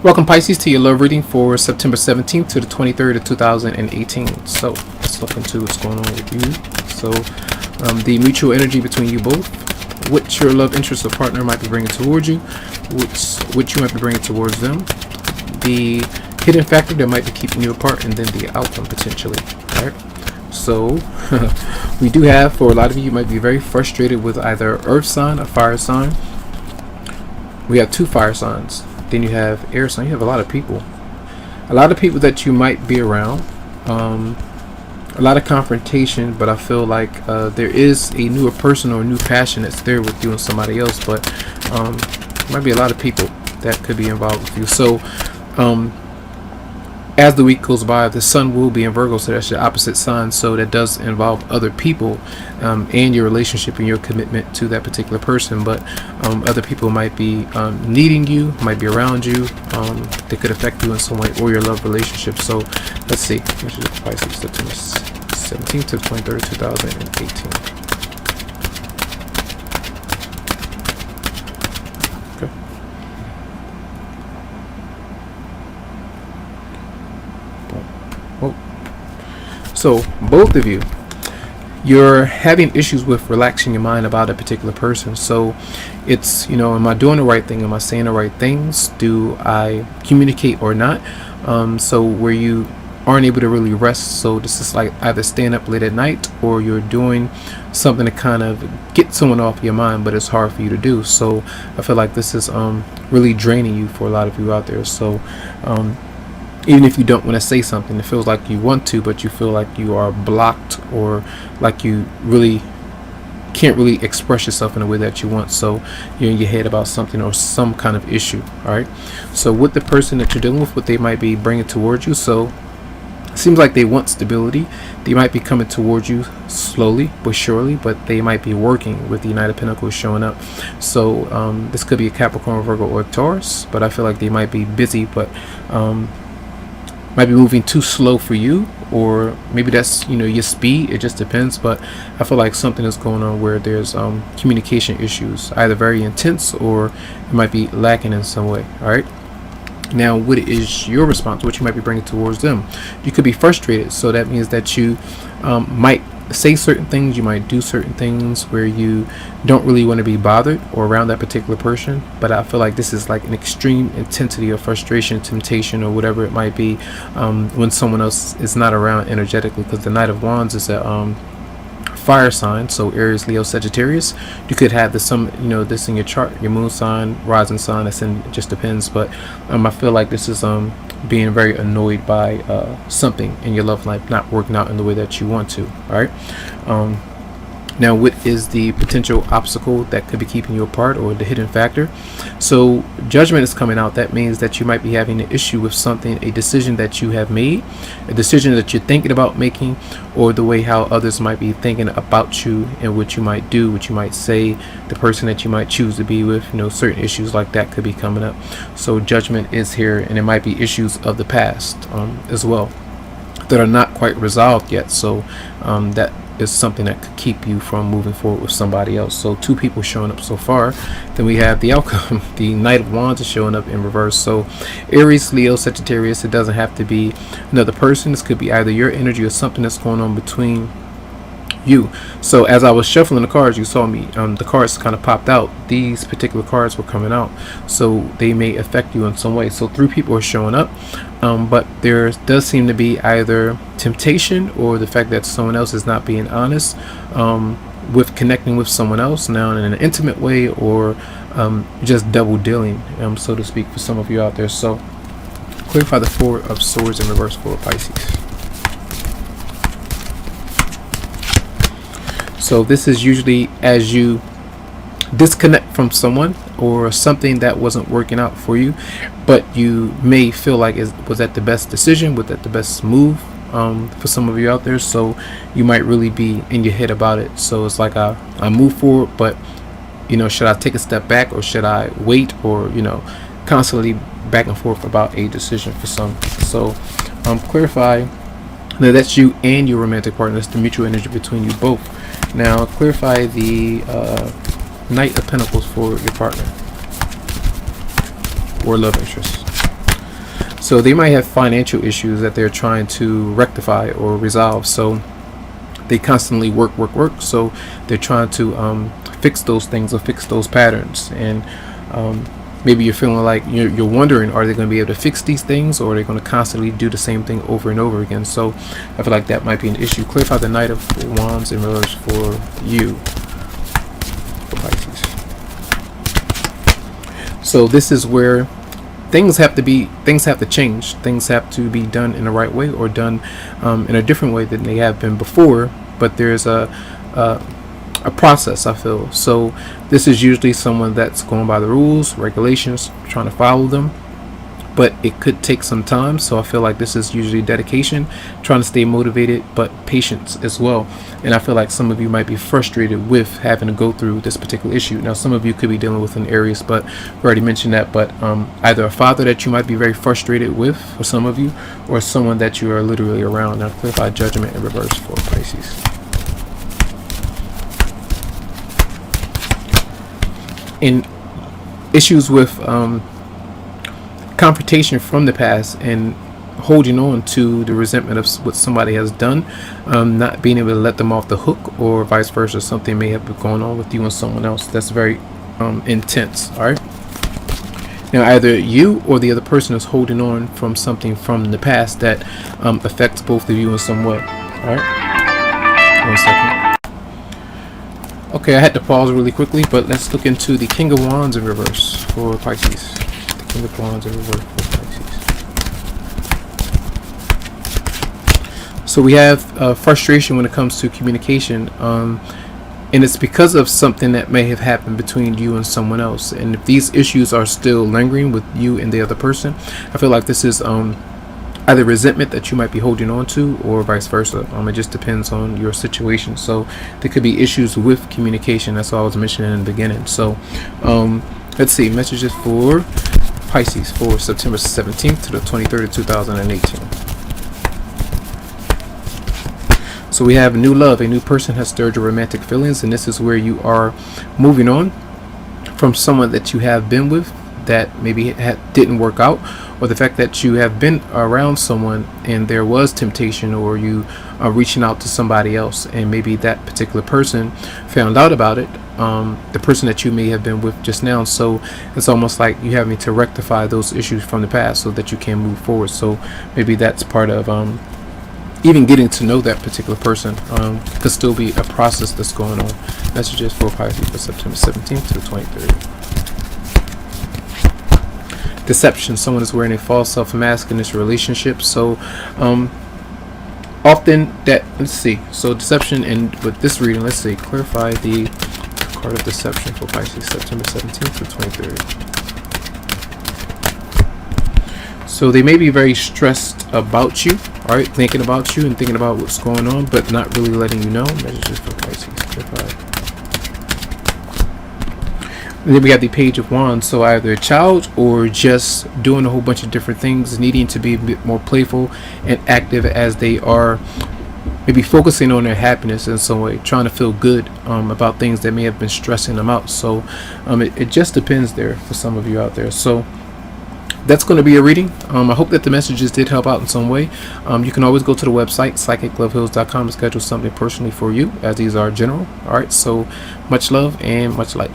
Welcome, Pisces, to your love reading for September 17th to the 23rd of 2018. So let's look into what's going on with you. So the mutual energy between you both, what your love interest or partner might be bringing towards you, what you might be bringing towards them, the hidden factor that might be keeping you apart, and then the outcome potentially. All right. So we do have, for a lot of you might be very frustrated with either earth sign or fire sign. We have two fire signs. Then you have air sign. You have a lot of people that you might be around. A lot of confrontation, but I feel like there is a newer person or a new passion that's there with you and somebody else, but might be a lot of people that could be involved with you. So as the week goes by, the sun will be in Virgo, so that's your opposite sign. So that does involve other people and your relationship and your commitment to that particular person. But other people might be needing you, might be around you. They could affect you in some way or your love relationship. So let's see. This is Pisces, September 17th to 23rd, 2018. So both of you, you're having issues with relaxing your mind about a particular person. So it's, am I doing the right thing? Am I saying the right things? Do I communicate or not? So where you aren't able to really rest. So this is like either staying up late at night or you're doing something to kind of get someone off your mind, but it's hard for you to do. So I feel like this is really draining you for a lot of you out there. So even if you don't want to say something, it feels like you want to, but you feel like you are blocked, or like you really can't really express yourself in a way that you want. So you're in your head about something or some kind of issue. All right. So with the person that you're dealing with, what they might be bringing towards you. So it seems like they want stability. They might be coming towards you slowly but surely, but they might be working with the Knight of Pentacles showing up. So this could be a Capricorn, Virgo, or Taurus, but I feel like they might be busy, but might be moving too slow for you, or maybe that's your speed. It just depends, but I feel like something is going on where there's communication issues, either very intense or it might be lacking in some way. All right, now what is your response? What you might be bringing towards them? You could be frustrated, so that means that you might say certain things, you might do certain things where you don't really want to be bothered or around that particular person. But I feel like this is like an extreme intensity of frustration, temptation, or whatever it might be when someone else is not around energetically, because the Knight of Wands is a fire sign, so Aries, Leo, Sagittarius. You could have this in your chart, your moon sign, rising sign. It just depends. But I feel like this is being very annoyed by something in your love life not working out in the way that you want to. All right. Now, what is the potential obstacle that could be keeping you apart, or the hidden factor? So Judgment is coming out. That means that you might be having an issue with something, a decision that you have made, a decision that you're thinking about making, or the way how others might be thinking about you and what you might do, what you might say, the person that you might choose to be with. Certain issues like that could be coming up. So Judgment is here, and it might be issues of the past as well that are not quite resolved yet. So that is something that could keep you from moving forward with somebody else. So two people showing up so far. Then we have the outcome. The Knight of Wands is showing up in reverse. So Aries, Leo, Sagittarius. It doesn't have to be another person. This could be either your energy or something that's going on between you. So as I was shuffling the cards, you saw me, the cards kind of popped out. These particular cards were coming out, so they may affect you in some way. So three people are showing up, but there does seem to be either temptation or the fact that someone else is not being honest with connecting with someone else now in an intimate way, or just double dealing, so to speak, for some of you out there. So clarify the Four of Swords in reverse for Pisces. So this is usually as you disconnect from someone or something that wasn't working out for you, but you may feel like was that the best decision, was that the best move for some of you out there. So you might really be in your head about it. So it's like I move forward, but should I take a step back, or should I wait, or constantly back and forth about a decision for some. So clarify. Now that's you and your romantic partner. That's the mutual energy between you both. Now clarify the Knight of Pentacles for your partner or love interest. So they might have financial issues that they're trying to rectify or resolve. So they constantly work. So they're trying to fix those things or fix those patterns. And maybe you're feeling like you're wondering, are they going to be able to fix these things, or are they going to constantly do the same thing over and over again? So I feel like that might be an issue. Clarify the Knight of Wands in reverse for you, for Pisces. So this is where things have to change. Things have to be done in the right way, or done in a different way than they have been before. But there's a process, I feel. So this is usually someone that's going by the rules, regulations, trying to follow them, but it could take some time. So I feel like this is usually dedication, trying to stay motivated, but patience as well. And I feel like some of you might be frustrated with having to go through this particular issue. Now, some of you could be dealing with an Aries, but we already mentioned that. But either a father that you might be very frustrated with for some of you, or someone that you are literally around. Now, clarify Judgment in reverse for Pisces. In issues with confrontation from the past and holding on to the resentment of what somebody has done, not being able to let them off the hook, or vice versa, something may have been going on with you and someone else that's very intense. All right, now either you or the other person is holding on from something from the past that affects both of you in some way. All right, 1 second. Okay, I had to pause really quickly, but let's look into the King of Wands in reverse for Pisces. The King of Wands in reverse for Pisces. So we have frustration when it comes to communication, and it's because of something that may have happened between you and someone else. And if these issues are still lingering with you and the other person, I feel like this is either resentment that you might be holding on to, or vice versa. It just depends on your situation. So there could be issues with communication. That's what I was mentioning in the beginning. So let's see, messages for Pisces for September 17th to the 23rd of 2018. So we have new love. A new person has stirred your romantic feelings, and this is where you are moving on from someone that you have been with that maybe didn't work out, or the fact that you have been around someone and there was temptation, or you are reaching out to somebody else, and maybe that particular person found out about it, the person that you may have been with just now. So it's almost like you having to rectify those issues from the past so that you can move forward. So maybe that's part of even getting to know that particular person. Could still be a process that's going on. Messages for Pisces for September 17th to the 23rd. Deception. Someone is wearing a false self-mask in this relationship. So often that, let's see, so deception, and with this reading, let's see, clarify the card of deception for Pisces, September 17th to 23rd. So they may be very stressed about you, all right, thinking about you and thinking about what's going on, but not really letting you know. Messages for Pisces, clarify. And then we have the Page of Wands. So either a child, or just doing a whole bunch of different things, needing to be a bit more playful and active as they are maybe focusing on their happiness in some way, trying to feel good about things that may have been stressing them out. So it just depends there for some of you out there. So that's going to be a reading. I hope that the messages did help out in some way. You can always go to the website psychicloveheals.com to schedule something personally for you, as these are general. All right, so much love and much light.